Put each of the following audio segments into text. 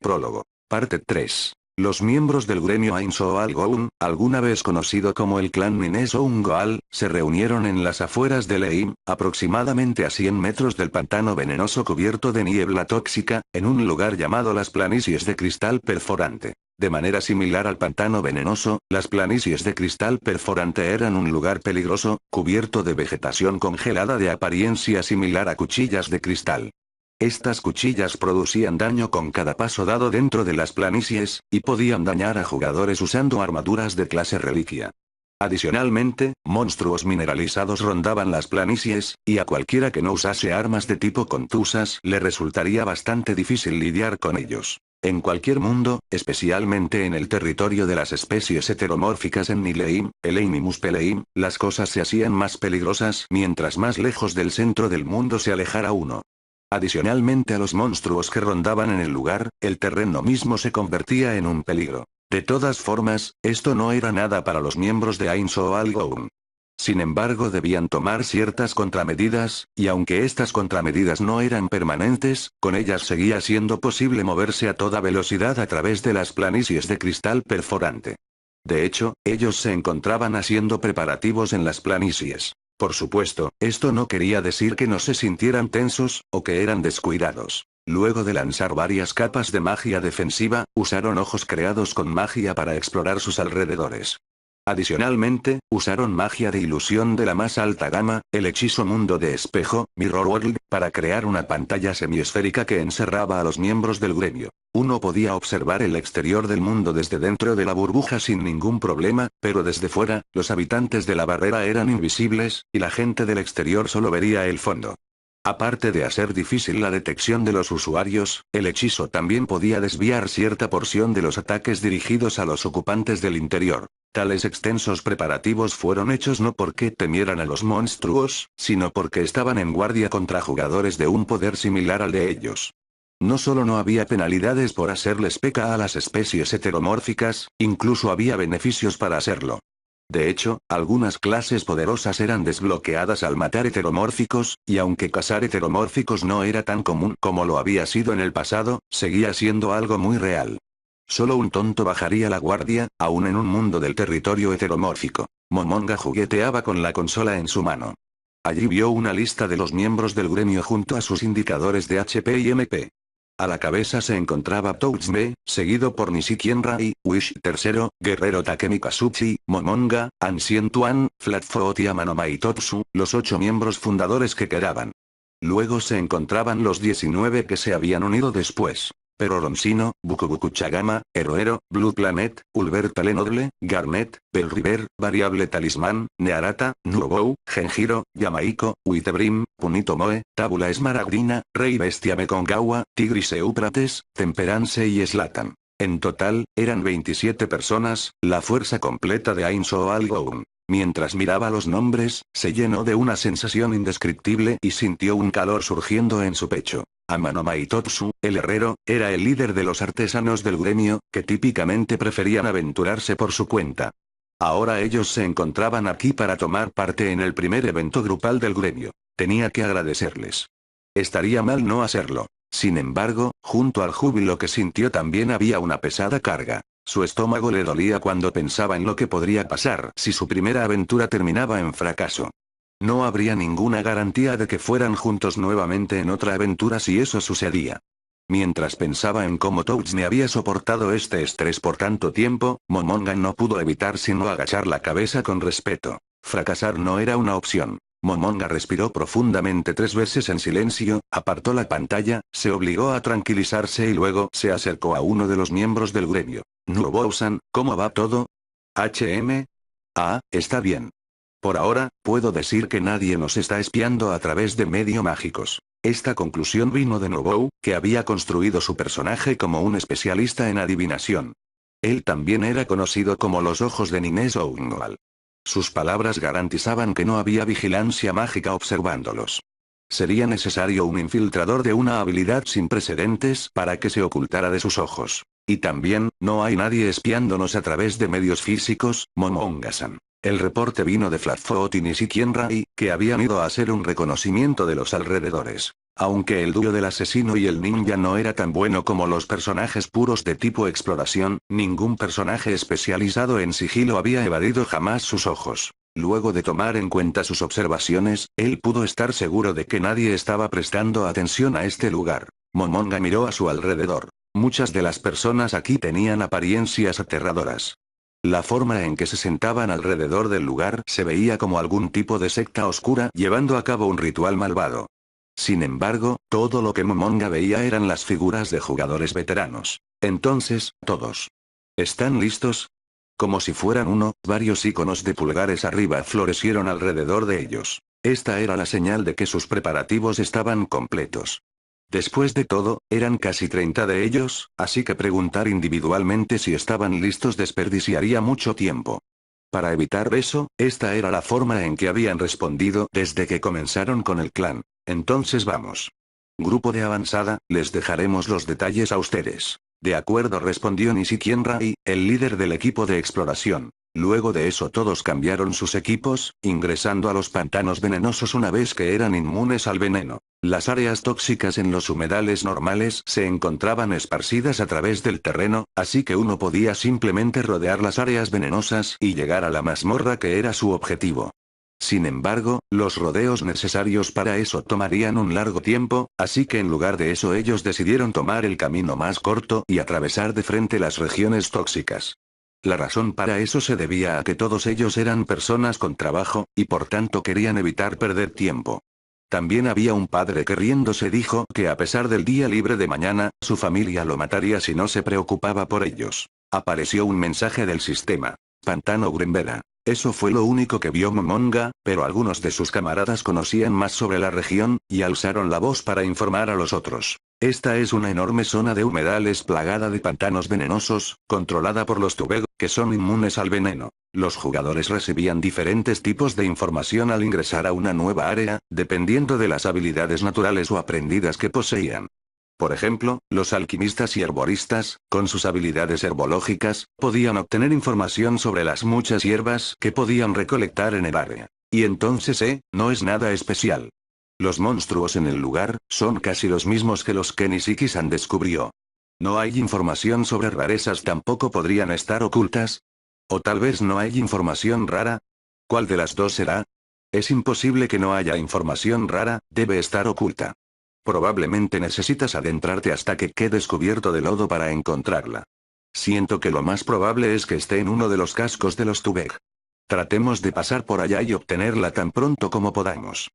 Prólogo. Parte 3. Los miembros del gremio Ain Soal Goun, alguna vez conocido como el clan Minesoun Goal, se reunieron en las afueras de Leim, aproximadamente a 100 metros del pantano venenoso cubierto de niebla tóxica, en un lugar llamado las planicies de cristal perforante. De manera similar al pantano venenoso, las planicies de cristal perforante eran un lugar peligroso, cubierto de vegetación congelada de apariencia similar a cuchillas de cristal. Estas cuchillas producían daño con cada paso dado dentro de las planicies, y podían dañar a jugadores usando armaduras de clase reliquia. Adicionalmente, monstruos mineralizados rondaban las planicies, y a cualquiera que no usase armas de tipo contusas le resultaría bastante difícil lidiar con ellos. En cualquier mundo, especialmente en el territorio de las especies heteromórficas en Nileim, Eleim y Muspeleim, las cosas se hacían más peligrosas mientras más lejos del centro del mundo se alejara uno. Adicionalmente a los monstruos que rondaban en el lugar, el terreno mismo se convertía en un peligro. De todas formas, esto no era nada para los miembros de Ain Soal Goun. Sin embargo, debían tomar ciertas contramedidas, y aunque estas contramedidas no eran permanentes, con ellas seguía siendo posible moverse a toda velocidad a través de las planicies de cristal perforante. De hecho, ellos se encontraban haciendo preparativos en las planicies. Por supuesto, esto no quería decir que no se sintieran tensos, o que eran descuidados. Luego de lanzar varias capas de magia defensiva, usaron ojos creados con magia para explorar sus alrededores. Adicionalmente, usaron magia de ilusión de la más alta gama, el hechizo mundo de espejo, Mirror World, para crear una pantalla semiesférica que encerraba a los miembros del gremio. Uno podía observar el exterior del mundo desde dentro de la burbuja sin ningún problema, pero desde fuera, los habitantes de la barrera eran invisibles, y la gente del exterior solo vería el fondo. Aparte de hacer difícil la detección de los usuarios, el hechizo también podía desviar cierta porción de los ataques dirigidos a los ocupantes del interior. Tales extensos preparativos fueron hechos no porque temieran a los monstruos, sino porque estaban en guardia contra jugadores de un poder similar al de ellos. No solo no había penalidades por hacerles peca a las especies heteromórficas, incluso había beneficios para hacerlo. De hecho, algunas clases poderosas eran desbloqueadas al matar heteromórficos, y aunque cazar heteromórficos no era tan común como lo había sido en el pasado, seguía siendo algo muy real. Solo un tonto bajaría la guardia, aún en un mundo del territorio heteromórfico. Momonga jugueteaba con la consola en su mano. Allí vio una lista de los miembros del gremio junto a sus indicadores de HP y MP. A la cabeza se encontraba Touchme, seguido por Nishiki Rai, Wish III, Guerrero Takemi Kazuchi, Momonga, Ancient One, Flatfoot y Amanomai Totsu, los 8 miembros fundadores que quedaban. Luego se encontraban los 19 que se habían unido después. Pero Ronsino, Bukubuku Chagama, Heroero, Blue Planet, Ulver Talenodle, Garnet, Bell River, Variable Talismán, Nearata, Nuobou, Genjiro, Yamaiko, Witebrim, Punito Moe, Tábula Esmaragdina, Rey Bestia Mekongawa, Tigris Euprates, Temperance y Slatan. En total, eran 27 personas, la fuerza completa de Ain Soal Goun. Mientras miraba los nombres, se llenó de una sensación indescriptible y sintió un calor surgiendo en su pecho. Amanomai Totsu, el herrero, era el líder de los artesanos del gremio, que típicamente preferían aventurarse por su cuenta. Ahora ellos se encontraban aquí para tomar parte en el primer evento grupal del gremio. Tenía que agradecerles. Estaría mal no hacerlo. Sin embargo, junto al júbilo que sintió también había una pesada carga. Su estómago le dolía cuando pensaba en lo que podría pasar si su primera aventura terminaba en fracaso. No habría ninguna garantía de que fueran juntos nuevamente en otra aventura si eso sucedía. Mientras pensaba en cómo Touchme había soportado este estrés por tanto tiempo, Momonga no pudo evitar sino agachar la cabeza con respeto. Fracasar no era una opción. Momonga respiró profundamente 3 veces en silencio, apartó la pantalla, se obligó a tranquilizarse y luego se acercó a uno de los miembros del gremio. Nuobou-san, ¿cómo va todo? HM. Ah, está bien. Por ahora, puedo decir que nadie nos está espiando a través de medio mágicos. Esta conclusión vino de Nuobou, que había construido su personaje como un especialista en adivinación. Él también era conocido como los ojos de Ninesoun Goal. Sus palabras garantizaban que no había vigilancia mágica observándolos. Sería necesario un infiltrador de una habilidad sin precedentes para que se ocultara de sus ojos. Y también, no hay nadie espiándonos a través de medios físicos, Momonga-san. El reporte vino de Flatfoot y Nishikienrai, que habían ido a hacer un reconocimiento de los alrededores. Aunque el dúo del asesino y el ninja no era tan bueno como los personajes puros de tipo exploración, ningún personaje especializado en sigilo había evadido jamás sus ojos. Luego de tomar en cuenta sus observaciones, él pudo estar seguro de que nadie estaba prestando atención a este lugar. Momonga miró a su alrededor. Muchas de las personas aquí tenían apariencias aterradoras. La forma en que se sentaban alrededor del lugar se veía como algún tipo de secta oscura llevando a cabo un ritual malvado. Sin embargo, todo lo que Momonga veía eran las figuras de jugadores veteranos. Entonces, todos. ¿Están listos? Como si fueran uno, varios iconos de pulgares arriba florecieron alrededor de ellos. Esta era la señal de que sus preparativos estaban completos. Después de todo, eran casi 30 de ellos, así que preguntar individualmente si estaban listos desperdiciaría mucho tiempo. Para evitar eso, esta era la forma en que habían respondido desde que comenzaron con el clan. Entonces vamos. Grupo de avanzada, les dejaremos los detalles a ustedes. De acuerdo, respondió Nishikienrai, el líder del equipo de exploración. Luego de eso todos cambiaron sus equipos, ingresando a los pantanos venenosos una vez que eran inmunes al veneno. Las áreas tóxicas en los humedales normales se encontraban esparcidas a través del terreno, así que uno podía simplemente rodear las áreas venenosas y llegar a la mazmorra que era su objetivo. Sin embargo, los rodeos necesarios para eso tomarían un largo tiempo, así que en lugar de eso ellos decidieron tomar el camino más corto y atravesar de frente las regiones tóxicas. La razón para eso se debía a que todos ellos eran personas con trabajo, y por tanto querían evitar perder tiempo. También había un padre que riéndose dijo que a pesar del día libre de mañana, su familia lo mataría si no se preocupaba por ellos. Apareció un mensaje del sistema. Pantano Grenvera. Eso fue lo único que vio Momonga, pero algunos de sus camaradas conocían más sobre la región, y alzaron la voz para informar a los otros. Esta es una enorme zona de humedales plagada de pantanos venenosos, controlada por los Tubego, que son inmunes al veneno. Los jugadores recibían diferentes tipos de información al ingresar a una nueva área, dependiendo de las habilidades naturales o aprendidas que poseían. Por ejemplo, los alquimistas y herboristas, con sus habilidades herbológicas, podían obtener información sobre las muchas hierbas que podían recolectar en el área. Y entonces, no es nada especial. Los monstruos en el lugar, son casi los mismos que los que Nishiki-san descubrió. ¿No hay información sobre rarezas tampoco podrían estar ocultas? ¿O tal vez no hay información rara? ¿Cuál de las dos será? Es imposible que no haya información rara, debe estar oculta. Probablemente necesitas adentrarte hasta que quedes cubierto de lodo para encontrarla. Siento que lo más probable es que esté en uno de los cascos de los Tubeg. Tratemos de pasar por allá y obtenerla tan pronto como podamos.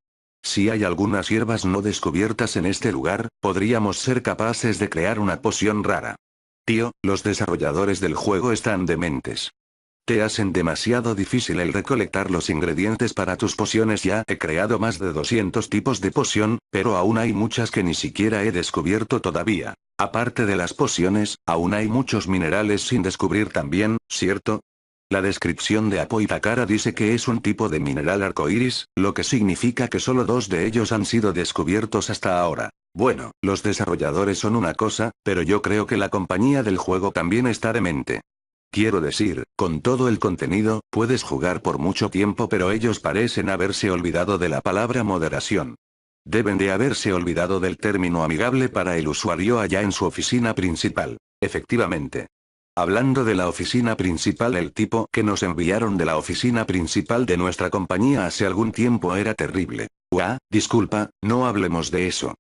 Si hay algunas hierbas no descubiertas en este lugar, podríamos ser capaces de crear una poción rara. Tío, los desarrolladores del juego están dementes. Te hacen demasiado difícil el recolectar los ingredientes para tus pociones. Ya he creado más de 200 tipos de poción, pero aún hay muchas que ni siquiera he descubierto todavía. Aparte de las pociones, aún hay muchos minerales sin descubrir también, ¿cierto? La descripción de Apo Takara dice que es un tipo de mineral arcoíris, lo que significa que solo 2 de ellos han sido descubiertos hasta ahora. Bueno, los desarrolladores son una cosa, pero yo creo que la compañía del juego también está demente. Quiero decir, con todo el contenido, puedes jugar por mucho tiempo, pero ellos parecen haberse olvidado de la palabra moderación. Deben de haberse olvidado del término amigable para el usuario allá en su oficina principal. Efectivamente. Hablando de la oficina principal, el tipo que nos enviaron de la oficina principal de nuestra compañía hace algún tiempo era terrible. Disculpa, no hablemos de eso.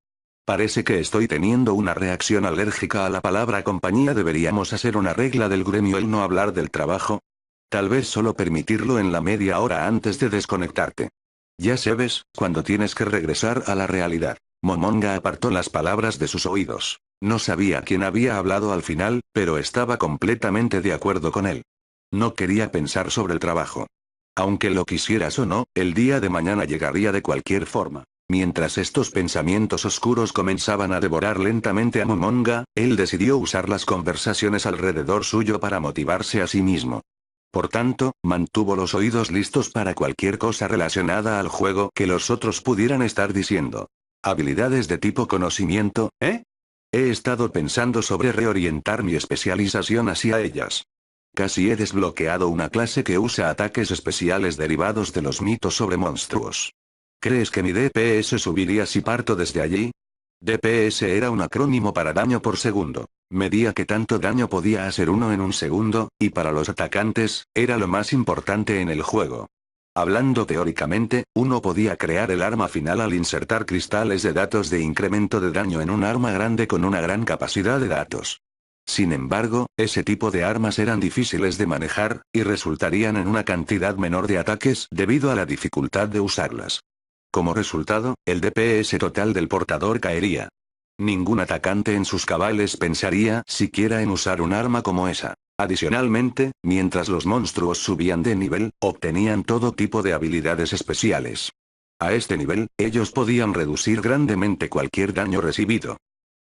Parece que estoy teniendo una reacción alérgica a la palabra compañía. ¿Deberíamos hacer una regla del gremio el no hablar del trabajo? Tal vez solo permitirlo en la media hora antes de desconectarte. Ya sabes, cuando tienes que regresar a la realidad. Momonga apartó las palabras de sus oídos. No sabía quién había hablado al final, pero estaba completamente de acuerdo con él. No quería pensar sobre el trabajo. Aunque lo quisieras o no, el día de mañana llegaría de cualquier forma. Mientras estos pensamientos oscuros comenzaban a devorar lentamente a Momonga, él decidió usar las conversaciones alrededor suyo para motivarse a sí mismo. Por tanto, mantuvo los oídos listos para cualquier cosa relacionada al juego que los otros pudieran estar diciendo. Habilidades de tipo conocimiento, He estado pensando sobre reorientar mi especialización hacia ellas. Casi he desbloqueado una clase que usa ataques especiales derivados de los mitos sobre monstruos. ¿Crees que mi DPS subiría si parto desde allí? DPS era un acrónimo para daño por segundo. Medía qué tanto daño podía hacer uno en un segundo, y para los atacantes, era lo más importante en el juego. Hablando teóricamente, uno podía crear el arma final al insertar cristales de datos de incremento de daño en un arma grande con una gran capacidad de datos. Sin embargo, ese tipo de armas eran difíciles de manejar, y resultarían en una cantidad menor de ataques debido a la dificultad de usarlas. Como resultado, el DPS total del portador caería. Ningún atacante en sus cabales pensaría siquiera en usar un arma como esa. Adicionalmente, mientras los monstruos subían de nivel, obtenían todo tipo de habilidades especiales. A este nivel, ellos podían reducir grandemente cualquier daño recibido.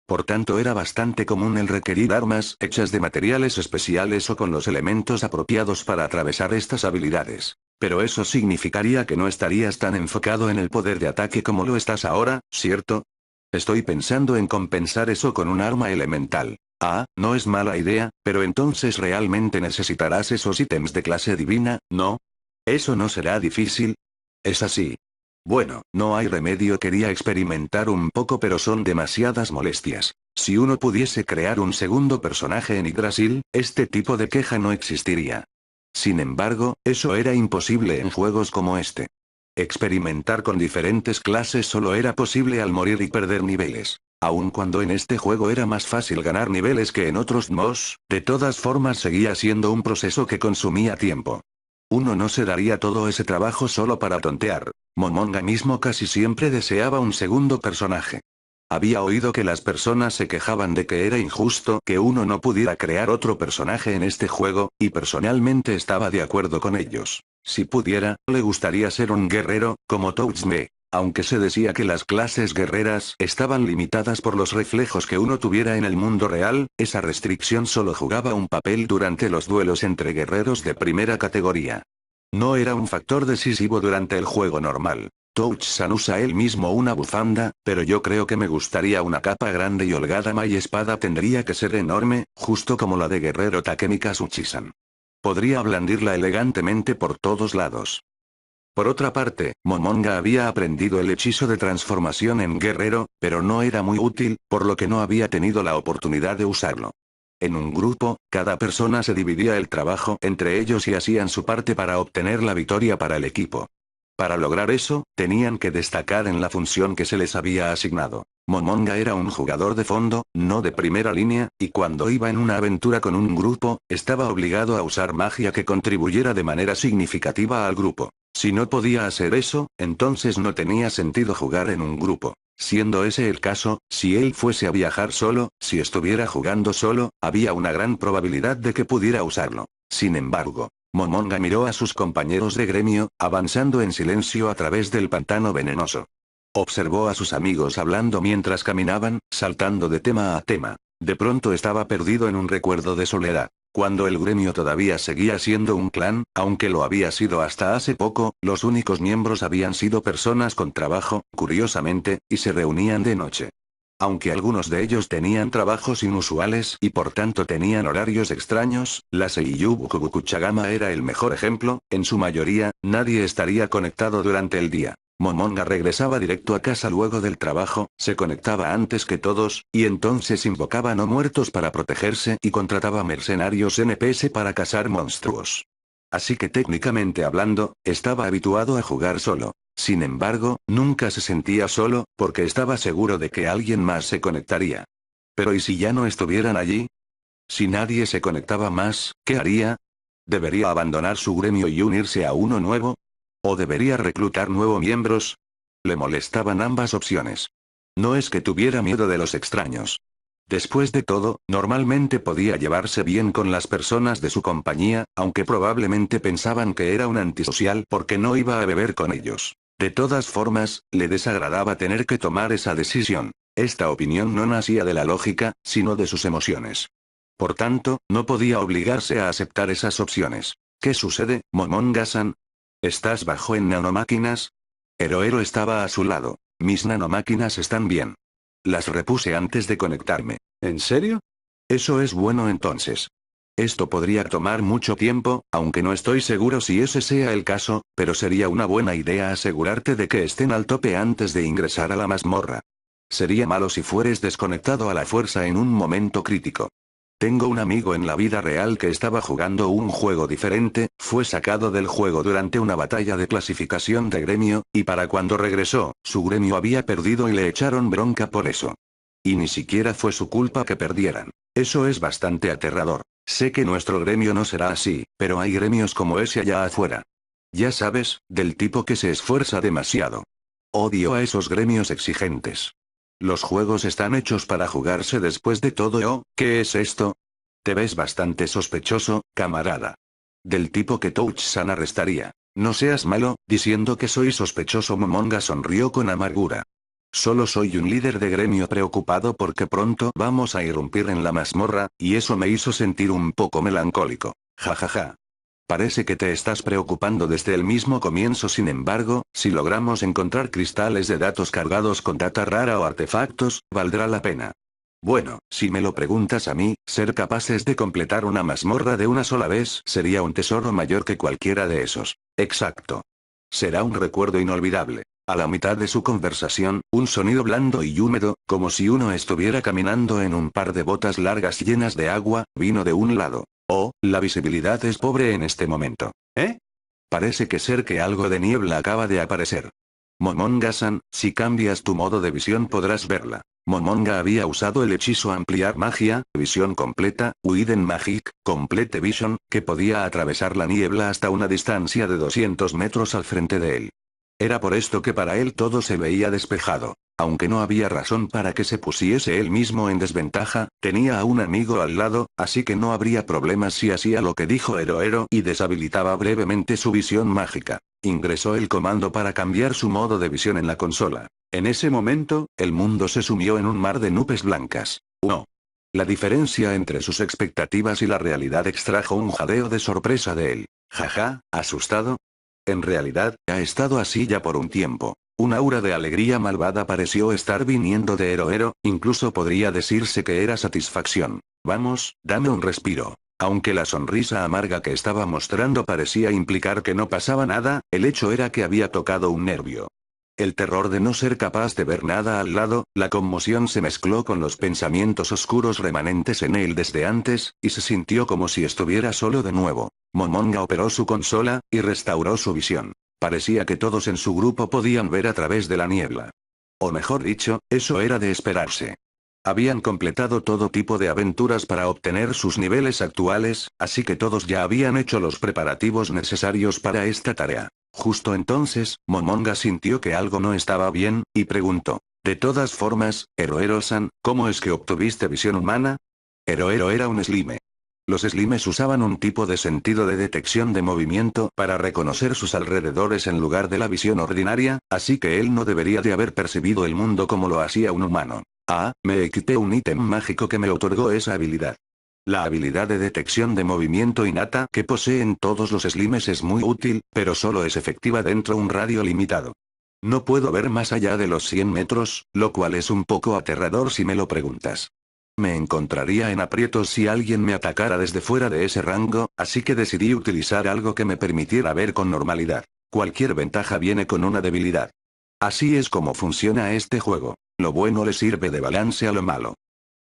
Por tanto, era bastante común el requerir armas hechas de materiales especiales o con los elementos apropiados para atravesar estas habilidades. Pero eso significaría que no estarías tan enfocado en el poder de ataque como lo estás ahora, ¿cierto? Estoy pensando en compensar eso con un arma elemental. Ah, no es mala idea, pero entonces realmente necesitarás esos ítems de clase divina, ¿no? Eso no será difícil. Es así. Bueno, no hay remedio, quería experimentar un poco pero son demasiadas molestias. Si uno pudiese crear un segundo personaje en Yggdrasil, este tipo de queja no existiría. Sin embargo, eso era imposible en juegos como este. Experimentar con diferentes clases solo era posible al morir y perder niveles. Aun cuando en este juego era más fácil ganar niveles que en otros MOS, de todas formas seguía siendo un proceso que consumía tiempo. Uno no se daría todo ese trabajo solo para tontear. Momonga mismo casi siempre deseaba un segundo personaje. Había oído que las personas se quejaban de que era injusto que uno no pudiera crear otro personaje en este juego, y personalmente estaba de acuerdo con ellos. Si pudiera, le gustaría ser un guerrero, como Touchme. Aunque se decía que las clases guerreras estaban limitadas por los reflejos que uno tuviera en el mundo real, esa restricción solo jugaba un papel durante los duelos entre guerreros de primera categoría. No era un factor decisivo durante el juego normal. Touch-san usa él mismo una bufanda, pero yo creo que me gustaría una capa grande y holgada. Mi espada tendría que ser enorme, justo como la de guerrero Takemi Kazuchi-san. Podría blandirla elegantemente por todos lados. Por otra parte, Momonga había aprendido el hechizo de transformación en guerrero, pero no era muy útil, por lo que no había tenido la oportunidad de usarlo. En un grupo, cada persona se dividía el trabajo entre ellos y hacían su parte para obtener la victoria para el equipo. Para lograr eso, tenían que destacar en la función que se les había asignado. Momonga era un jugador de fondo, no de primera línea, y cuando iba en una aventura con un grupo, estaba obligado a usar magia que contribuyera de manera significativa al grupo. Si no podía hacer eso, entonces no tenía sentido jugar en un grupo. Siendo ese el caso, si él fuese a viajar solo, si estuviera jugando solo, había una gran probabilidad de que pudiera usarlo. Sin embargo, Momonga miró a sus compañeros de gremio, avanzando en silencio a través del pantano venenoso. Observó a sus amigos hablando mientras caminaban, saltando de tema a tema. De pronto estaba perdido en un recuerdo de soledad. Cuando el gremio todavía seguía siendo un clan, aunque lo había sido hasta hace poco, los únicos miembros habían sido personas con trabajo, curiosamente, y se reunían de noche. Aunque algunos de ellos tenían trabajos inusuales y por tanto tenían horarios extraños, la Seiyuu Kuchagama era el mejor ejemplo, en su mayoría, nadie estaría conectado durante el día. Momonga regresaba directo a casa luego del trabajo, se conectaba antes que todos, y entonces invocaba no muertos para protegerse y contrataba mercenarios NPS para cazar monstruos. Así que técnicamente hablando, estaba habituado a jugar solo. Sin embargo, nunca se sentía solo, porque estaba seguro de que alguien más se conectaría. Pero ¿y si ya no estuvieran allí? Si nadie se conectaba más, ¿qué haría? ¿Debería abandonar su gremio y unirse a uno nuevo? ¿O debería reclutar nuevos miembros? Le molestaban ambas opciones. No es que tuviera miedo de los extraños. Después de todo, normalmente podía llevarse bien con las personas de su compañía, aunque probablemente pensaban que era un antisocial porque no iba a beber con ellos. De todas formas, le desagradaba tener que tomar esa decisión. Esta opinión no nacía de la lógica, sino de sus emociones. Por tanto, no podía obligarse a aceptar esas opciones. ¿Qué sucede, Momonga-san? ¿Estás bajo en nanomáquinas? Herohero estaba a su lado. Mis nanomáquinas están bien. Las repuse antes de conectarme. ¿En serio? Eso es bueno entonces. Esto podría tomar mucho tiempo, aunque no estoy seguro si ese sea el caso, pero sería una buena idea asegurarte de que estén al tope antes de ingresar a la mazmorra. Sería malo si fueres desconectado a la fuerza en un momento crítico. Tengo un amigo en la vida real que estaba jugando un juego diferente, fue sacado del juego durante una batalla de clasificación de gremio, y para cuando regresó, su gremio había perdido y le echaron bronca por eso. Y ni siquiera fue su culpa que perdieran. Eso es bastante aterrador. Sé que nuestro gremio no será así, pero hay gremios como ese allá afuera. Ya sabes, del tipo que se esfuerza demasiado. Odio a esos gremios exigentes. Los juegos están hechos para jugarse después de todo. ¿Oh, qué es esto? Te ves bastante sospechoso, camarada. Del tipo que Touch-san arrestaría. No seas malo, diciendo que soy sospechoso. Momonga sonrió con amargura. Solo soy un líder de gremio preocupado porque pronto vamos a irrumpir en la mazmorra, y eso me hizo sentir un poco melancólico. Jajaja. Parece que te estás preocupando desde el mismo comienzo. Sin embargo, si logramos encontrar cristales de datos cargados con data rara o artefactos, valdrá la pena. Bueno, si me lo preguntas a mí, ser capaces de completar una mazmorra de una sola vez sería un tesoro mayor que cualquiera de esos. Exacto. Será un recuerdo inolvidable. A la mitad de su conversación, un sonido blando y húmedo, como si uno estuviera caminando en un par de botas largas llenas de agua, vino de un lado. Oh, la visibilidad es pobre en este momento. ¿Eh? Parece que ser que algo de niebla acaba de aparecer. Momonga-san, si cambias tu modo de visión podrás verla. Momonga había usado el hechizo ampliar magia, visión completa, Widen Magic, Complete Vision, que podía atravesar la niebla hasta una distancia de 200 metros al frente de él. Era por esto que para él todo se veía despejado. Aunque no había razón para que se pusiese él mismo en desventaja, tenía a un amigo al lado, así que no habría problemas si hacía lo que dijo Herohero y deshabilitaba brevemente su visión mágica. Ingresó el comando para cambiar su modo de visión en la consola. En ese momento, el mundo se sumió en un mar de nubes blancas. No. La diferencia entre sus expectativas y la realidad extrajo un jadeo de sorpresa de él. Jaja, asustado. En realidad, ha estado así ya por un tiempo. Un aura de alegría malvada pareció estar viniendo de Herohero, incluso podría decirse que era satisfacción. Vamos, dame un respiro. Aunque la sonrisa amarga que estaba mostrando parecía implicar que no pasaba nada, el hecho era que había tocado un nervio. El terror de no ser capaz de ver nada al lado, la conmoción se mezcló con los pensamientos oscuros remanentes en él desde antes, y se sintió como si estuviera solo de nuevo. Momonga operó su consola, y restauró su visión. Parecía que todos en su grupo podían ver a través de la niebla. O mejor dicho, eso era de esperarse. Habían completado todo tipo de aventuras para obtener sus niveles actuales, así que todos ya habían hecho los preparativos necesarios para esta tarea. Justo entonces, Momonga sintió que algo no estaba bien, y preguntó. De todas formas, Herohero-san, ¿cómo es que obtuviste visión humana? Herohero era un slime. Los slimes usaban un tipo de sentido de detección de movimiento para reconocer sus alrededores en lugar de la visión ordinaria, así que él no debería de haber percibido el mundo como lo hacía un humano. Ah, me equipé un ítem mágico que me otorgó esa habilidad. La habilidad de detección de movimiento innata que poseen todos los slimes es muy útil, pero solo es efectiva dentro de un radio limitado. No puedo ver más allá de los 100 metros, lo cual es un poco aterrador si me lo preguntas. Me encontraría en aprietos si alguien me atacara desde fuera de ese rango, así que decidí utilizar algo que me permitiera ver con normalidad. Cualquier ventaja viene con una debilidad. Así es como funciona este juego. Lo bueno le sirve de balance a lo malo.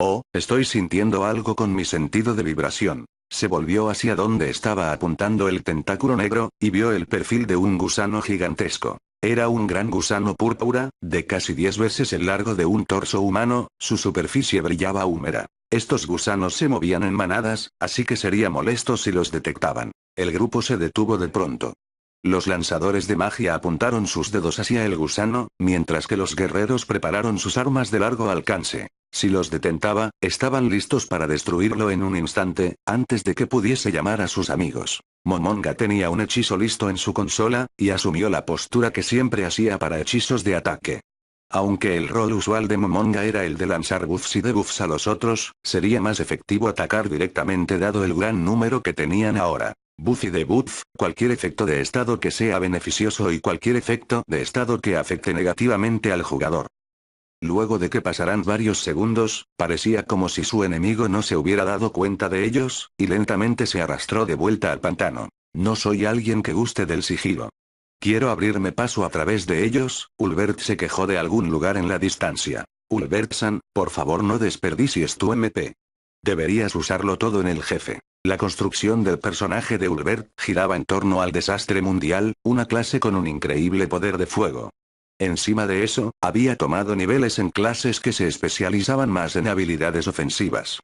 Oh, estoy sintiendo algo con mi sentido de vibración. Se volvió hacia donde estaba apuntando el tentáculo negro, y vio el perfil de un gusano gigantesco. Era un gran gusano púrpura, de casi 10 veces el largo de un torso humano, su superficie brillaba húmeda. Estos gusanos se movían en manadas, así que sería molesto si los detectaban. El grupo se detuvo de pronto. Los lanzadores de magia apuntaron sus dedos hacia el gusano, mientras que los guerreros prepararon sus armas de largo alcance. Si los detentaba, estaban listos para destruirlo en un instante, antes de que pudiese llamar a sus amigos. Momonga tenía un hechizo listo en su consola, y asumió la postura que siempre hacía para hechizos de ataque. Aunque el rol usual de Momonga era el de lanzar buffs y debuffs a los otros, sería más efectivo atacar directamente dado el gran número que tenían ahora. Buff y debuff, cualquier efecto de estado que sea beneficioso y cualquier efecto de estado que afecte negativamente al jugador. Luego de que pasaran varios segundos, parecía como si su enemigo no se hubiera dado cuenta de ellos, y lentamente se arrastró de vuelta al pantano. No soy alguien que guste del sigilo. Quiero abrirme paso a través de ellos. Ulbert se quejó de algún lugar en la distancia. Ulbert-san, por favor no desperdicies tu MP. Deberías usarlo todo en el jefe. La construcción del personaje de Ulbert giraba en torno al desastre mundial, una clase con un increíble poder de fuego. Encima de eso, había tomado niveles en clases que se especializaban más en habilidades ofensivas.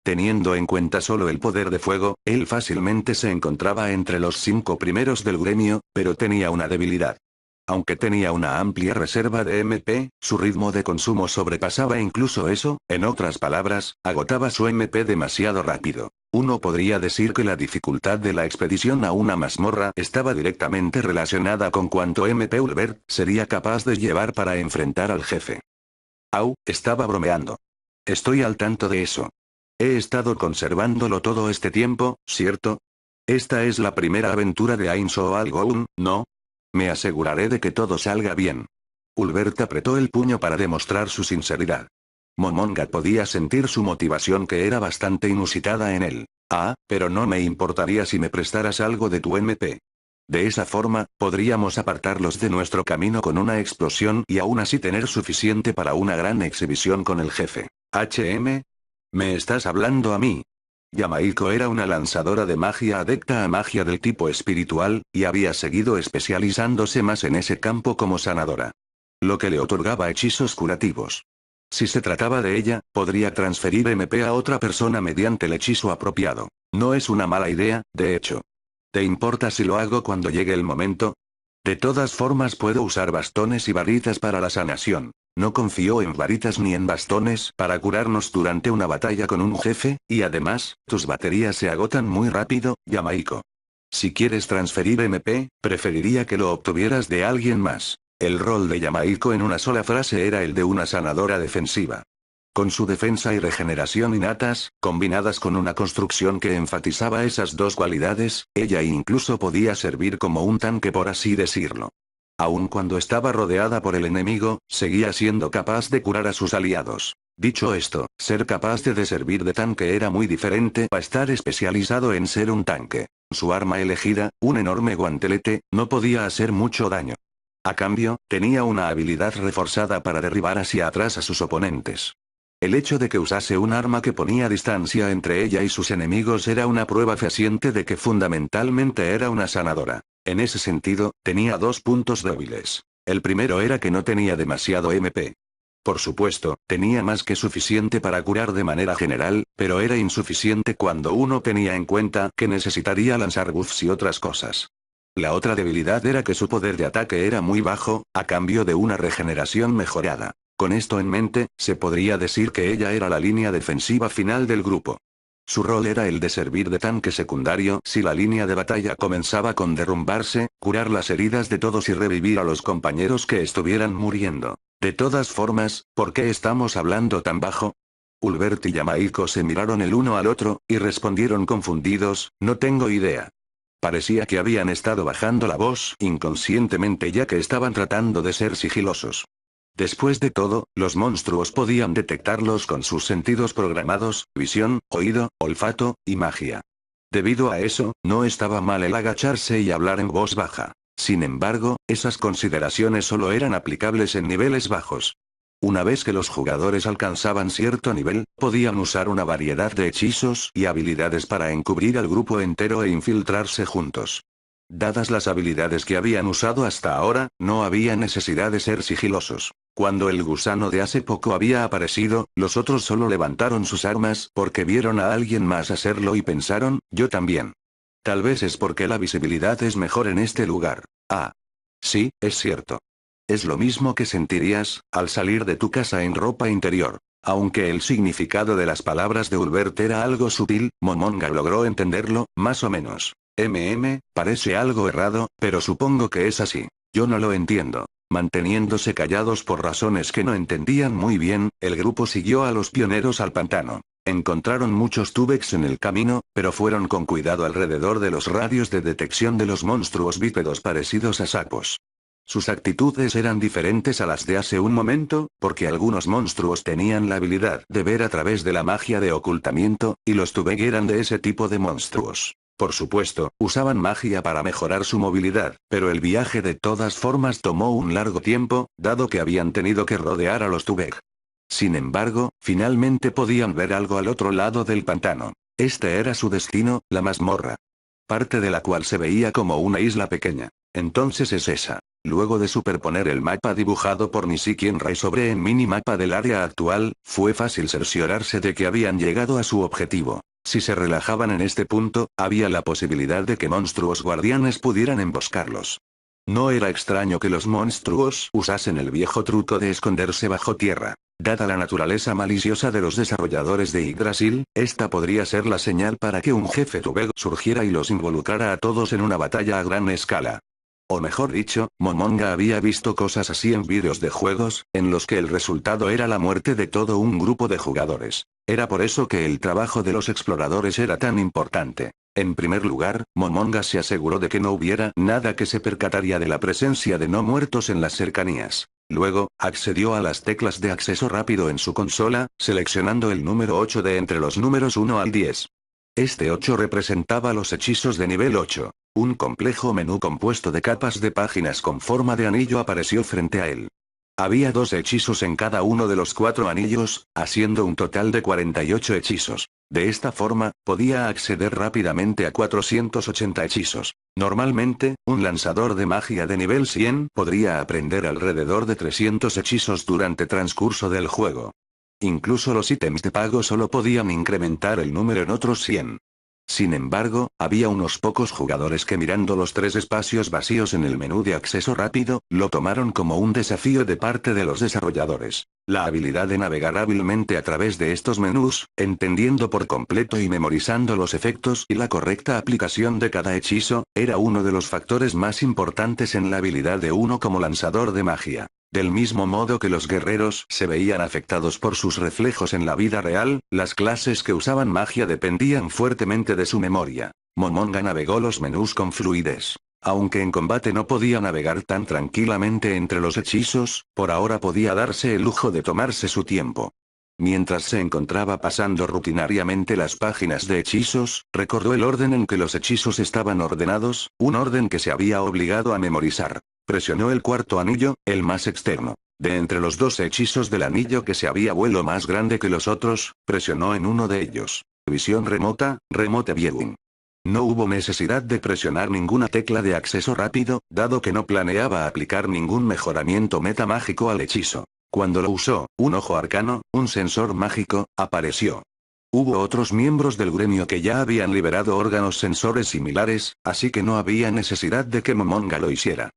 Teniendo en cuenta solo el poder de fuego, él fácilmente se encontraba entre los 5 primeros del gremio, pero tenía una debilidad. Aunque tenía una amplia reserva de MP, su ritmo de consumo sobrepasaba incluso eso, en otras palabras, agotaba su MP demasiado rápido. Uno podría decir que la dificultad de la expedición a una mazmorra estaba directamente relacionada con cuánto MP Ulbert sería capaz de llevar para enfrentar al jefe. Estaba bromeando. Estoy al tanto de eso. He estado conservándolo todo este tiempo, ¿cierto? Esta es la primera aventura de Ainzo Algoun, ¿no? Me aseguraré de que todo salga bien. Ulbert apretó el puño para demostrar su sinceridad. Momonga podía sentir su motivación, que era bastante inusitada en él. Pero no me importaría si me prestaras algo de tu MP. De esa forma, podríamos apartarlos de nuestro camino con una explosión y aún así tener suficiente para una gran exhibición con el jefe. ¿Me estás hablando a mí? Yamaiko era una lanzadora de magia adepta a magia del tipo espiritual, y había seguido especializándose más en ese campo como sanadora. Lo que le otorgaba hechizos curativos. Si se trataba de ella, podría transferir MP a otra persona mediante el hechizo apropiado. No es una mala idea, de hecho. ¿Te importa si lo hago cuando llegue el momento? De todas formas puedo usar bastones y varitas para la sanación. No confío en varitas ni en bastones para curarnos durante una batalla con un jefe, y además, tus baterías se agotan muy rápido, Yamaiko. Si quieres transferir MP, preferiría que lo obtuvieras de alguien más. El rol de Yamaiko en una sola frase era el de una sanadora defensiva. Con su defensa y regeneración innatas, combinadas con una construcción que enfatizaba esas dos cualidades, ella incluso podía servir como un tanque, por así decirlo. Aun cuando estaba rodeada por el enemigo, seguía siendo capaz de curar a sus aliados. Dicho esto, ser capaz de servir de tanque era muy diferente a estar especializado en ser un tanque. Su arma elegida, un enorme guantelete, no podía hacer mucho daño. A cambio, tenía una habilidad reforzada para derribar hacia atrás a sus oponentes. El hecho de que usase un arma que ponía distancia entre ella y sus enemigos era una prueba fehaciente de que fundamentalmente era una sanadora. En ese sentido, tenía 2 puntos débiles. El primero era que no tenía demasiado MP. Por supuesto, tenía más que suficiente para curar de manera general, pero era insuficiente cuando uno tenía en cuenta que necesitaría lanzar buffs y otras cosas. La otra debilidad era que su poder de ataque era muy bajo, a cambio de una regeneración mejorada. Con esto en mente, se podría decir que ella era la línea defensiva final del grupo. Su rol era el de servir de tanque secundario si la línea de batalla comenzaba con derrumbarse, curar las heridas de todos y revivir a los compañeros que estuvieran muriendo. De todas formas, ¿por qué estamos hablando tan bajo? Ulbert y Yamaiko se miraron el uno al otro, y respondieron confundidos, no tengo idea. Parecía que habían estado bajando la voz inconscientemente, ya que estaban tratando de ser sigilosos. Después de todo, los monstruos podían detectarlos con sus sentidos programados: visión, oído, olfato, y magia. Debido a eso, no estaba mal el agacharse y hablar en voz baja. Sin embargo, esas consideraciones solo eran aplicables en niveles bajos. Una vez que los jugadores alcanzaban cierto nivel, podían usar una variedad de hechizos y habilidades para encubrir al grupo entero e infiltrarse juntos. Dadas las habilidades que habían usado hasta ahora, no había necesidad de ser sigilosos. Cuando el gusano de hace poco había aparecido, los otros solo levantaron sus armas porque vieron a alguien más hacerlo y pensaron, yo también. Tal vez es porque la visibilidad es mejor en este lugar. Sí, es cierto. Es lo mismo que sentirías al salir de tu casa en ropa interior. Aunque el significado de las palabras de Ulbert era algo sutil, Momonga logró entenderlo, más o menos. Parece algo errado, pero supongo que es así. Yo no lo entiendo. Manteniéndose callados por razones que no entendían muy bien, el grupo siguió a los pioneros al pantano. Encontraron muchos Tubex en el camino, pero fueron con cuidado alrededor de los radios de detección de los monstruos bípedos parecidos a sapos. Sus actitudes eran diferentes a las de hace un momento, porque algunos monstruos tenían la habilidad de ver a través de la magia de ocultamiento, y los Tubeg eran de ese tipo de monstruos. Por supuesto, usaban magia para mejorar su movilidad, pero el viaje de todas formas tomó un largo tiempo, dado que habían tenido que rodear a los Tubeg. Sin embargo, finalmente podían ver algo al otro lado del pantano. Este era su destino, la mazmorra. Parte de la cual se veía como una isla pequeña. Entonces es esa. Luego de superponer el mapa dibujado por Nishiki Rai sobre el minimapa del área actual, fue fácil cerciorarse de que habían llegado a su objetivo. Si se relajaban en este punto, había la posibilidad de que monstruos guardianes pudieran emboscarlos. No era extraño que los monstruos usasen el viejo truco de esconderse bajo tierra. Dada la naturaleza maliciosa de los desarrolladores de Yggdrasil, esta podría ser la señal para que un jefe Tubeg surgiera y los involucrara a todos en una batalla a gran escala. O mejor dicho, Momonga había visto cosas así en vídeos de juegos, en los que el resultado era la muerte de todo un grupo de jugadores. Era por eso que el trabajo de los exploradores era tan importante. En primer lugar, Momonga se aseguró de que no hubiera nada que se percataría de la presencia de no muertos en las cercanías. Luego, accedió a las teclas de acceso rápido en su consola, seleccionando el número 8 de entre los números 1 al 10. Este 8 representaba los hechizos de nivel 8. Un complejo menú compuesto de capas de páginas con forma de anillo apareció frente a él. Había 2 hechizos en cada uno de los 4 anillos, haciendo un total de 48 hechizos. De esta forma, podía acceder rápidamente a 480 hechizos. Normalmente, un lanzador de magia de nivel 100 podría aprender alrededor de 300 hechizos durante transcurso del juego. Incluso los ítems de pago solo podían incrementar el número en otros 100. Sin embargo, había unos pocos jugadores que mirando los 3 espacios vacíos en el menú de acceso rápido, lo tomaron como un desafío de parte de los desarrolladores. La habilidad de navegar hábilmente a través de estos menús, entendiendo por completo y memorizando los efectos y la correcta aplicación de cada hechizo, era uno de los factores más importantes en la habilidad de uno como lanzador de magia. Del mismo modo que los guerreros se veían afectados por sus reflejos en la vida real, las clases que usaban magia dependían fuertemente de su memoria. Momonga navegó los menús con fluidez. Aunque en combate no podía navegar tan tranquilamente entre los hechizos, por ahora podía darse el lujo de tomarse su tiempo. Mientras se encontraba pasando rutinariamente las páginas de hechizos, recordó el orden en que los hechizos estaban ordenados, un orden que se había obligado a memorizar. Presionó el cuarto anillo, el más externo. De entre los 2 hechizos del anillo que se había vuelto más grande que los otros, presionó en uno de ellos. Visión remota, Remote Viewing. No hubo necesidad de presionar ninguna tecla de acceso rápido, dado que no planeaba aplicar ningún mejoramiento metamágico al hechizo. Cuando lo usó, un ojo arcano, un sensor mágico, apareció. Hubo otros miembros del gremio que ya habían liberado órganos sensores similares, así que no había necesidad de que Momonga lo hiciera.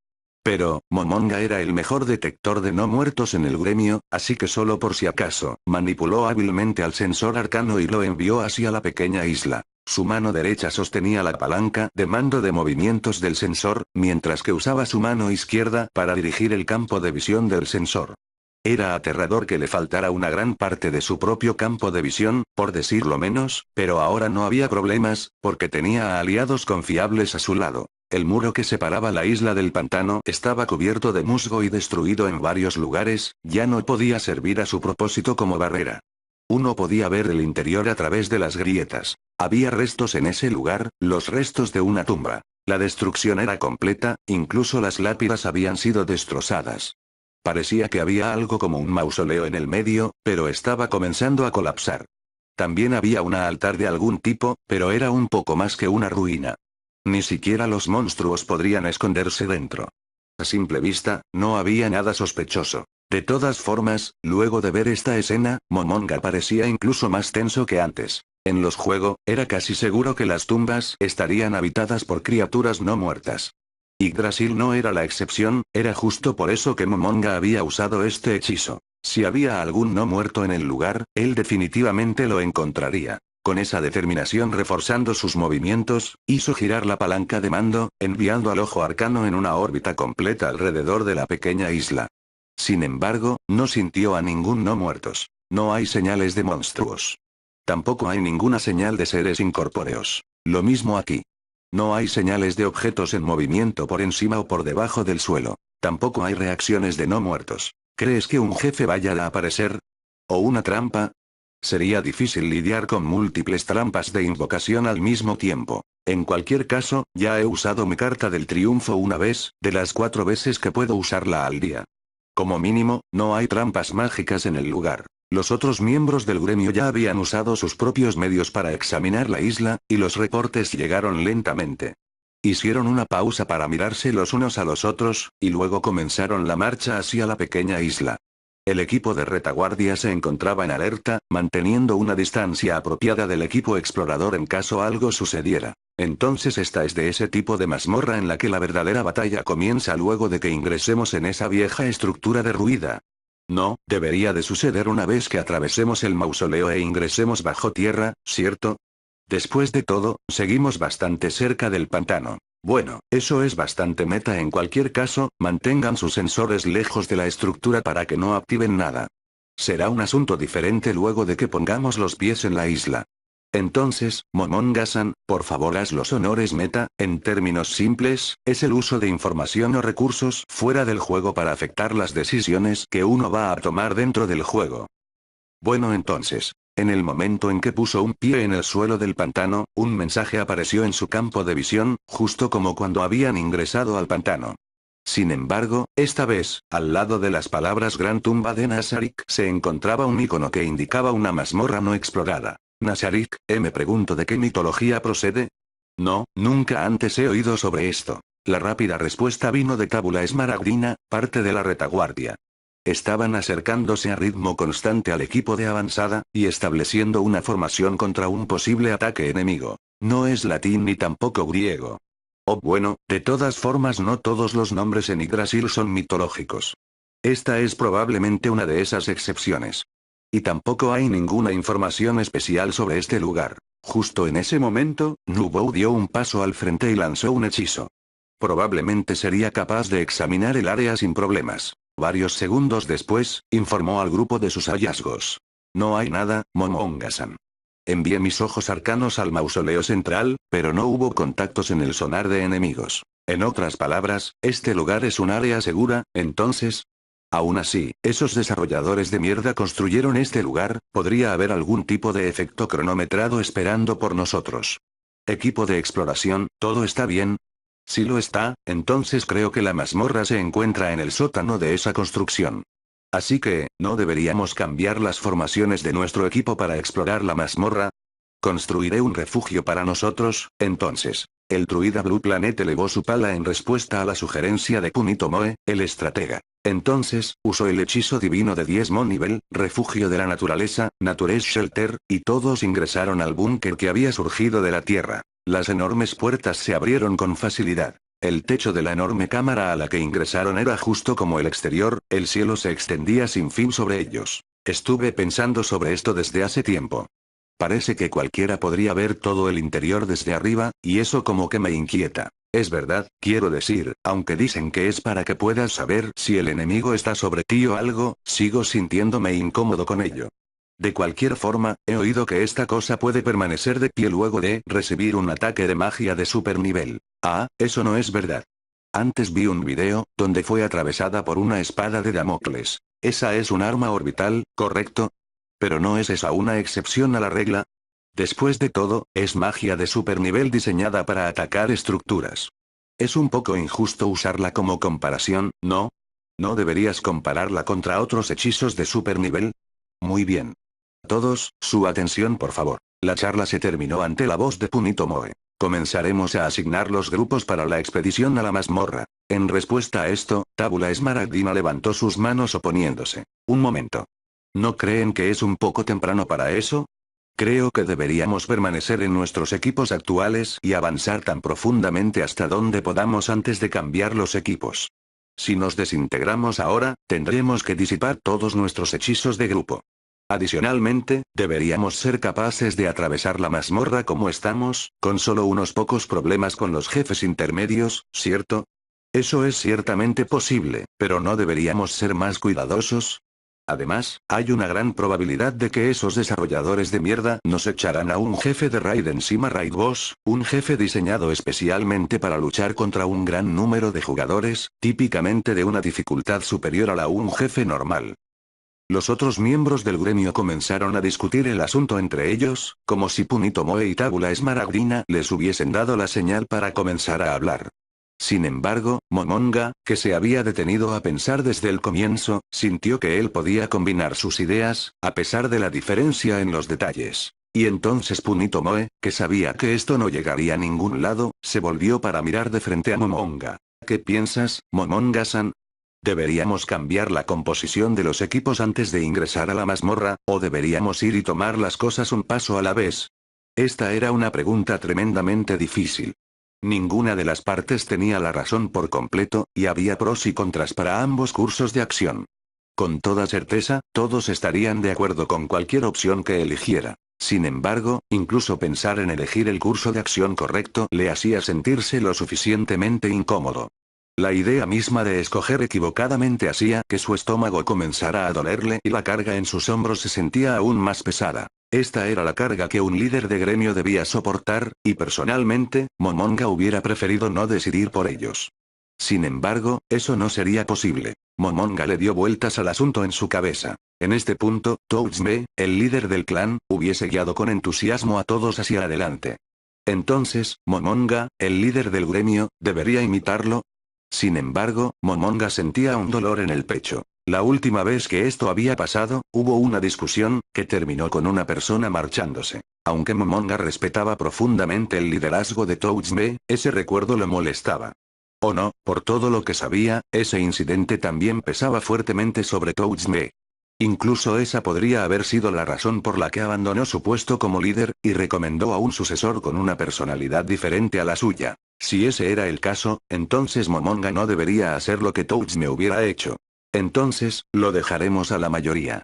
Pero, Momonga era el mejor detector de no muertos en el gremio, así que solo por si acaso, manipuló hábilmente al sensor arcano y lo envió hacia la pequeña isla. Su mano derecha sostenía la palanca de mando de movimientos del sensor, mientras que usaba su mano izquierda para dirigir el campo de visión del sensor. Era aterrador que le faltara una gran parte de su propio campo de visión, por decirlo menos, pero ahora no había problemas, porque tenía a aliados confiables a su lado. El muro que separaba la isla del pantano estaba cubierto de musgo y destruido en varios lugares, ya no podía servir a su propósito como barrera. Uno podía ver el interior a través de las grietas. Había restos en ese lugar, los restos de una tumba. La destrucción era completa, incluso las lápidas habían sido destrozadas. Parecía que había algo como un mausoleo en el medio, pero estaba comenzando a colapsar. También había un altar de algún tipo, pero era un poco más que una ruina. Ni siquiera los monstruos podrían esconderse dentro. A simple vista, no había nada sospechoso. De todas formas, luego de ver esta escena, Momonga parecía incluso más tenso que antes. En los juegos, era casi seguro que las tumbas estarían habitadas por criaturas no muertas. Yggdrasil no era la excepción, era justo por eso que Momonga había usado este hechizo. Si había algún no muerto en el lugar, él definitivamente lo encontraría. Con esa determinación reforzando sus movimientos, hizo girar la palanca de mando, enviando al ojo arcano en una órbita completa alrededor de la pequeña isla. Sin embargo, no sintió a ningún no muertos. No hay señales de monstruos. Tampoco hay ninguna señal de seres incorpóreos. Lo mismo aquí. No hay señales de objetos en movimiento por encima o por debajo del suelo. Tampoco hay reacciones de no muertos. ¿Crees que un jefe vaya a aparecer? ¿O una trampa? Sería difícil lidiar con múltiples trampas de invocación al mismo tiempo. En cualquier caso, ya he usado mi carta del triunfo una vez, de las 4 veces que puedo usarla al día. Como mínimo, no hay trampas mágicas en el lugar. Los otros miembros del gremio ya habían usado sus propios medios para examinar la isla, y los reportes llegaron lentamente. Hicieron una pausa para mirarse los unos a los otros, y luego comenzaron la marcha hacia la pequeña isla. El equipo de retaguardia se encontraba en alerta, manteniendo una distancia apropiada del equipo explorador en caso algo sucediera. Entonces esta es de ese tipo de mazmorra en la que la verdadera batalla comienza luego de que ingresemos en esa vieja estructura derruida. No, debería de suceder una vez que atravesemos el mausoleo e ingresemos bajo tierra, ¿cierto? Después de todo, seguimos bastante cerca del pantano. Bueno, eso es bastante meta en cualquier caso, mantengan sus sensores lejos de la estructura para que no activen nada. Será un asunto diferente luego de que pongamos los pies en la isla. Entonces, Momonga-san, por favor haz los honores meta, en términos simples, es el uso de información o recursos fuera del juego para afectar las decisiones que uno va a tomar dentro del juego. Bueno entonces, en el momento en que puso un pie en el suelo del pantano, un mensaje apareció en su campo de visión, justo como cuando habían ingresado al pantano. Sin embargo, esta vez, al lado de las palabras Gran Tumba de Nazarik se encontraba un icono que indicaba una mazmorra no explorada. Nazarik, me pregunto de qué mitología procede. No, nunca antes he oído sobre esto. La rápida respuesta vino de Tábula Esmaragdina, parte de la retaguardia. Estaban acercándose a ritmo constante al equipo de avanzada, y estableciendo una formación contra un posible ataque enemigo. No es latín ni tampoco griego. Oh bueno, de todas formas no todos los nombres en Yggdrasil son mitológicos. Esta es probablemente una de esas excepciones. Y tampoco hay ninguna información especial sobre este lugar. Justo en ese momento, Nubou dio un paso al frente y lanzó un hechizo. Probablemente sería capaz de examinar el área sin problemas. Varios segundos después, informó al grupo de sus hallazgos. No hay nada, Momonga-san. Envié mis ojos arcanos al mausoleo central, pero no hubo contactos en el sonar de enemigos. En otras palabras, este lugar es un área segura, entonces. Aún así, esos desarrolladores de mierda construyeron este lugar, podría haber algún tipo de efecto cronometrado esperando por nosotros. Equipo de exploración, ¿todo está bien? Si lo está, entonces creo que la mazmorra se encuentra en el sótano de esa construcción. Así que, ¿no deberíamos cambiar las formaciones de nuestro equipo para explorar la mazmorra? Construiré un refugio para nosotros, entonces. El druida Blue Planet elevó su pala en respuesta a la sugerencia de Kunitomoe, el estratega. Entonces, usó el hechizo divino de diezmo nivel, refugio de la naturaleza, Nature's Shelter, y todos ingresaron al búnker que había surgido de la tierra. Las enormes puertas se abrieron con facilidad. El techo de la enorme cámara a la que ingresaron era justo como el exterior, el cielo se extendía sin fin sobre ellos. Estuve pensando sobre esto desde hace tiempo. Parece que cualquiera podría ver todo el interior desde arriba, y eso como que me inquieta. Es verdad, quiero decir, aunque dicen que es para que puedas saber si el enemigo está sobre ti o algo, sigo sintiéndome incómodo con ello. De cualquier forma, he oído que esta cosa puede permanecer de pie luego de recibir un ataque de magia de super nivel. Ah, eso no es verdad. Antes vi un video, donde fue atravesada por una espada de Damocles. Esa es un arma orbital, ¿correcto? Pero ¿no es esa una excepción a la regla? Después de todo, es magia de super nivel diseñada para atacar estructuras. Es un poco injusto usarla como comparación, ¿no? ¿No deberías compararla contra otros hechizos de super nivel? Muy bien. Todos, su atención por favor. La charla se terminó ante la voz de Kunitomoe. Comenzaremos a asignar los grupos para la expedición a la mazmorra. En respuesta a esto, Tábula Esmaragdina levantó sus manos oponiéndose. Un momento. ¿No creen que es un poco temprano para eso? Creo que deberíamos permanecer en nuestros equipos actuales y avanzar tan profundamente hasta donde podamos antes de cambiar los equipos. Si nos desintegramos ahora, tendremos que disipar todos nuestros hechizos de grupo. Adicionalmente, deberíamos ser capaces de atravesar la mazmorra como estamos, con solo unos pocos problemas con los jefes intermedios, ¿cierto? Eso es ciertamente posible, pero ¿no deberíamos ser más cuidadosos? Además, hay una gran probabilidad de que esos desarrolladores de mierda nos echarán a un jefe de raid encima. Raid Boss, un jefe diseñado especialmente para luchar contra un gran número de jugadores, típicamente de una dificultad superior a la un jefe normal. Los otros miembros del gremio comenzaron a discutir el asunto entre ellos, como si Punito Moe y Tábula Esmaragdina les hubiesen dado la señal para comenzar a hablar. Sin embargo, Momonga, que se había detenido a pensar desde el comienzo, sintió que él podía combinar sus ideas, a pesar de la diferencia en los detalles. Y entonces Punito Moe, que sabía que esto no llegaría a ningún lado, se volvió para mirar de frente a Momonga. ¿Qué piensas, Momonga-san? ¿Deberíamos cambiar la composición de los equipos antes de ingresar a la mazmorra, o deberíamos ir y tomar las cosas un paso a la vez? Esta era una pregunta tremendamente difícil. Ninguna de las partes tenía la razón por completo, y había pros y contras para ambos cursos de acción. Con toda certeza, todos estarían de acuerdo con cualquier opción que eligiera. Sin embargo, incluso pensar en elegir el curso de acción correcto le hacía sentirse lo suficientemente incómodo. La idea misma de escoger equivocadamente hacía que su estómago comenzara a dolerle y la carga en sus hombros se sentía aún más pesada. Esta era la carga que un líder de gremio debía soportar, y personalmente, Momonga hubiera preferido no decidir por ellos. Sin embargo, eso no sería posible. Momonga le dio vueltas al asunto en su cabeza. En este punto, Touchme, el líder del clan, hubiese guiado con entusiasmo a todos hacia adelante. Entonces, Momonga, el líder del gremio, ¿debería imitarlo? Sin embargo, Momonga sentía un dolor en el pecho. La última vez que esto había pasado, hubo una discusión, que terminó con una persona marchándose. Aunque Momonga respetaba profundamente el liderazgo de Touchme, ese recuerdo lo molestaba. O no, por todo lo que sabía, ese incidente también pesaba fuertemente sobre Touchme. Incluso esa podría haber sido la razón por la que abandonó su puesto como líder, y recomendó a un sucesor con una personalidad diferente a la suya. Si ese era el caso, entonces Momonga no debería hacer lo que Touchme hubiera hecho. Entonces, lo dejaremos a la mayoría.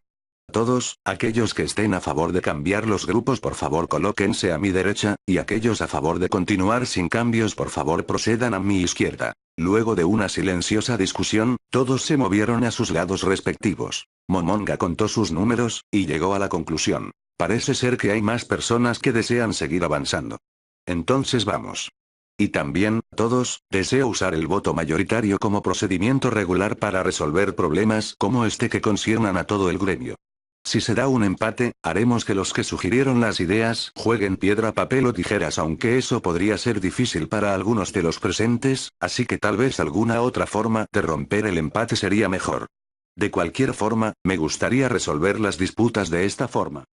Todos, aquellos que estén a favor de cambiar los grupos por favor colóquense a mi derecha, y aquellos a favor de continuar sin cambios por favor procedan a mi izquierda. Luego de una silenciosa discusión, todos se movieron a sus lados respectivos. Momonga contó sus números, y llegó a la conclusión. Parece ser que hay más personas que desean seguir avanzando. Entonces vamos. Y también, todos, deseo usar el voto mayoritario como procedimiento regular para resolver problemas como este que conciernan a todo el gremio. Si se da un empate, haremos que los que sugirieron las ideas jueguen piedra, papel o tijeras, aunque eso podría ser difícil para algunos de los presentes, así que tal vez alguna otra forma de romper el empate sería mejor. De cualquier forma, me gustaría resolver las disputas de esta forma.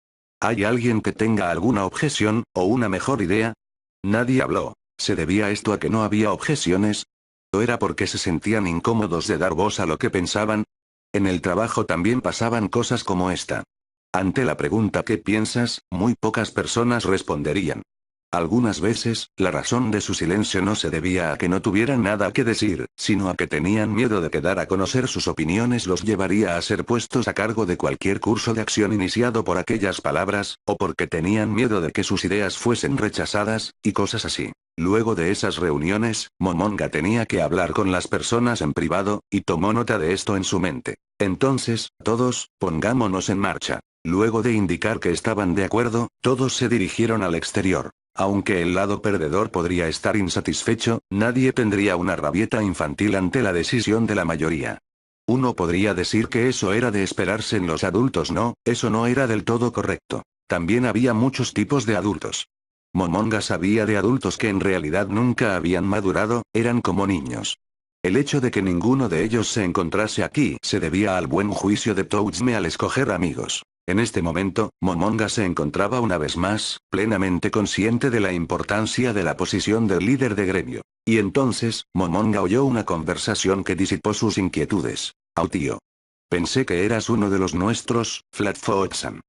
¿Hay alguien que tenga alguna objeción, o una mejor idea? Nadie habló. ¿Se debía esto a que no había objeciones? ¿O era porque se sentían incómodos de dar voz a lo que pensaban? En el trabajo también pasaban cosas como esta. Ante la pregunta ¿qué piensas?, muy pocas personas responderían. Algunas veces, la razón de su silencio no se debía a que no tuvieran nada que decir, sino a que tenían miedo de que dar a conocer sus opiniones los llevaría a ser puestos a cargo de cualquier curso de acción iniciado por aquellas palabras, o porque tenían miedo de que sus ideas fuesen rechazadas, y cosas así. Luego de esas reuniones, Momonga tenía que hablar con las personas en privado, y tomó nota de esto en su mente. Entonces, todos, pongámonos en marcha. Luego de indicar que estaban de acuerdo, todos se dirigieron al exterior. Aunque el lado perdedor podría estar insatisfecho, nadie tendría una rabieta infantil ante la decisión de la mayoría. Uno podría decir que eso era de esperarse en los adultos. No, eso no era del todo correcto. También había muchos tipos de adultos. Momonga sabía de adultos que en realidad nunca habían madurado, eran como niños. El hecho de que ninguno de ellos se encontrase aquí se debía al buen juicio de Touchme al escoger amigos. En este momento, Momonga se encontraba una vez más, plenamente consciente de la importancia de la posición del líder de gremio. Y entonces, Momonga oyó una conversación que disipó sus inquietudes. «Au tío. Pensé que eras uno de los nuestros, Flatfoot-san.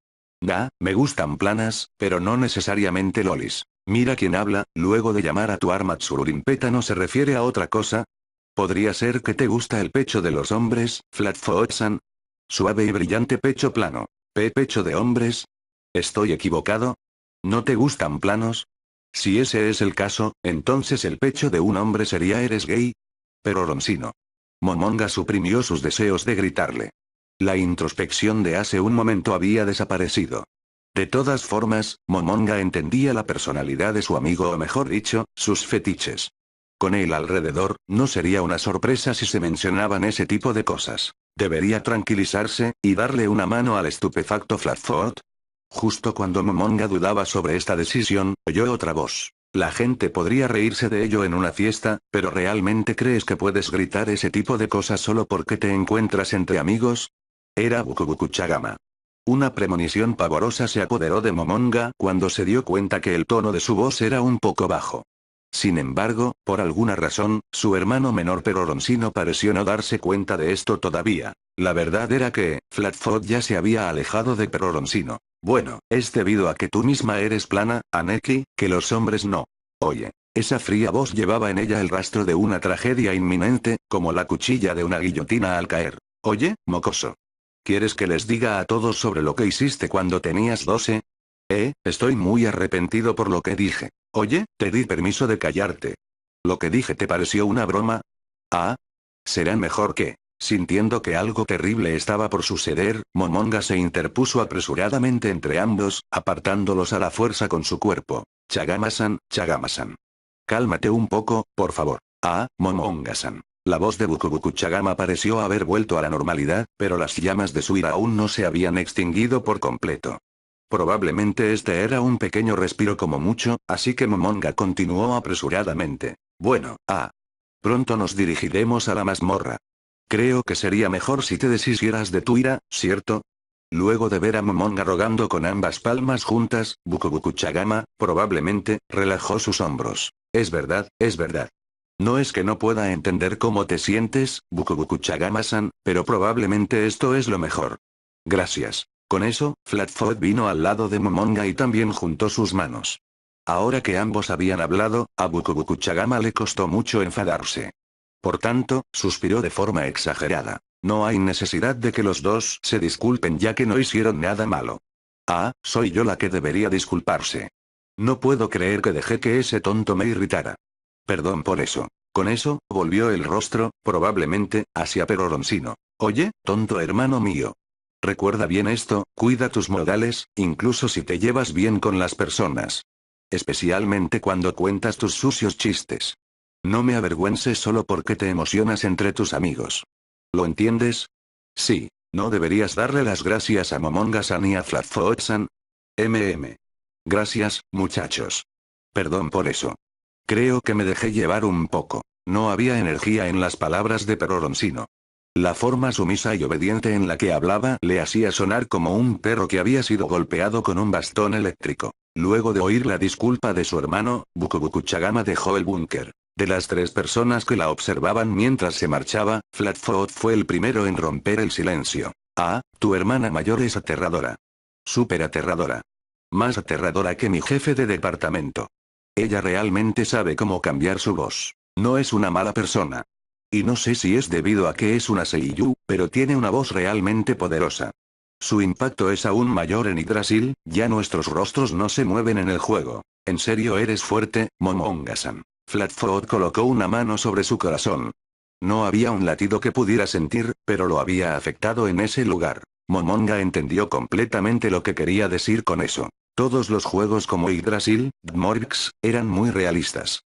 Me gustan planas, pero no necesariamente lolis. Mira quién habla, luego de llamar a tu arma Tsururimpeta no se refiere a otra cosa. ¿Podría ser que te gusta el pecho de los hombres, Flatfoot-san? Suave y brillante pecho plano. ¿Pecho de hombres? ¿Estoy equivocado? ¿No te gustan planos? Si ese es el caso, entonces el pecho de un hombre sería ¿eres gay? Pero Ronsino. Momonga suprimió sus deseos de gritarle. La introspección de hace un momento había desaparecido. De todas formas, Momonga entendía la personalidad de su amigo o mejor dicho, sus fetiches. Con él alrededor, no sería una sorpresa si se mencionaban ese tipo de cosas. Debería tranquilizarse, y darle una mano al estupefacto Flatfoot. Justo cuando Momonga dudaba sobre esta decisión, oyó otra voz. La gente podría reírse de ello en una fiesta, pero ¿realmente crees que puedes gritar ese tipo de cosas solo porque te encuentras entre amigos? Era Bukubukuchagama. Una premonición pavorosa se apoderó de Momonga cuando se dio cuenta que el tono de su voz era un poco bajo. Sin embargo, por alguna razón, su hermano menor Peroronsino pareció no darse cuenta de esto todavía. La verdad era que, Flatfoot ya se había alejado de Peroronsino. Bueno, es debido a que tú misma eres plana, Aneki, que los hombres no. Oye. Esa fría voz llevaba en ella el rastro de una tragedia inminente, como la cuchilla de una guillotina al caer. Oye, mocoso. ¿Quieres que les diga a todos sobre lo que hiciste cuando tenías 12? Estoy muy arrepentido por lo que dije. Oye, te di permiso de callarte. ¿Lo que dije te pareció una broma? Ah. Será mejor que... Sintiendo que algo terrible estaba por suceder, Momonga se interpuso apresuradamente entre ambos, apartándolos a la fuerza con su cuerpo. Chagama-san, Chagama-san. Cálmate un poco, por favor. Ah, Momonga-san. La voz de Bukubukuchagama pareció haber vuelto a la normalidad, pero las llamas de su ira aún no se habían extinguido por completo. Probablemente este era un pequeño respiro como mucho, así que Momonga continuó apresuradamente. Bueno, pronto nos dirigiremos a la mazmorra. Creo que sería mejor si te deshicieras de tu ira, ¿cierto? Luego de ver a Momonga rogando con ambas palmas juntas, Bukubukuchagama, probablemente, relajó sus hombros. Es verdad, es verdad. No es que no pueda entender cómo te sientes, Bukubukuchagama-san, pero probablemente esto es lo mejor. Gracias. Con eso, Flatfoot vino al lado de Momonga y también juntó sus manos. Ahora que ambos habían hablado, a Bukubukuchagama le costó mucho enfadarse. Por tanto, suspiró de forma exagerada. No hay necesidad de que los dos se disculpen ya que no hicieron nada malo. Soy yo la que debería disculparse. No puedo creer que dejé que ese tonto me irritara. Perdón por eso. Con eso, volvió el rostro, probablemente, hacia Peroronsino. Oye, tonto hermano mío. Recuerda bien esto, cuida tus modales, incluso si te llevas bien con las personas. Especialmente cuando cuentas tus sucios chistes. No me avergüences solo porque te emocionas entre tus amigos. ¿Lo entiendes? Sí, ¿no deberías darle las gracias a Momonga-san y a Flatfoot-san? Gracias, muchachos. Perdón por eso. Creo que me dejé llevar un poco. No había energía en las palabras de Peroronsino. La forma sumisa y obediente en la que hablaba le hacía sonar como un perro que había sido golpeado con un bastón eléctrico. Luego de oír la disculpa de su hermano, Bukubukuchagama dejó el búnker. De las 3 personas que la observaban mientras se marchaba, Flatfoot fue el primero en romper el silencio. Tu hermana mayor es aterradora. Súper aterradora. Más aterradora que mi jefe de departamento. Ella realmente sabe cómo cambiar su voz. No es una mala persona. Y no sé si es debido a que es una seiyuu, pero tiene una voz realmente poderosa. Su impacto es aún mayor en Yggdrasil, ya nuestros rostros no se mueven en el juego. En serio eres fuerte, Momonga-san. Flatfoot colocó una mano sobre su corazón. No había un latido que pudiera sentir, pero lo había afectado en ese lugar. Momonga entendió completamente lo que quería decir con eso. Todos los juegos como Yggdrasil, Dmorix, eran muy realistas.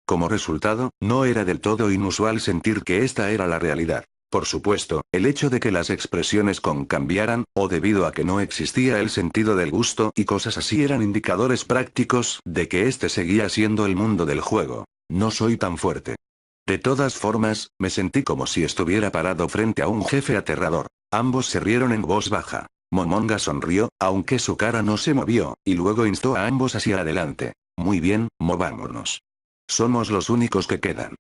Como resultado, no era del todo inusual sentir que esta era la realidad. Por supuesto, el hecho de que las expresiones cambiaran, o debido a que no existía el sentido del gusto y cosas así eran indicadores prácticos de que este seguía siendo el mundo del juego. No soy tan fuerte. De todas formas, me sentí como si estuviera parado frente a un jefe aterrador. Ambos se rieron en voz baja. Momonga sonrió, aunque su cara no se movió, y luego instó a ambos hacia adelante. Muy bien, movámonos. Somos los únicos que quedan.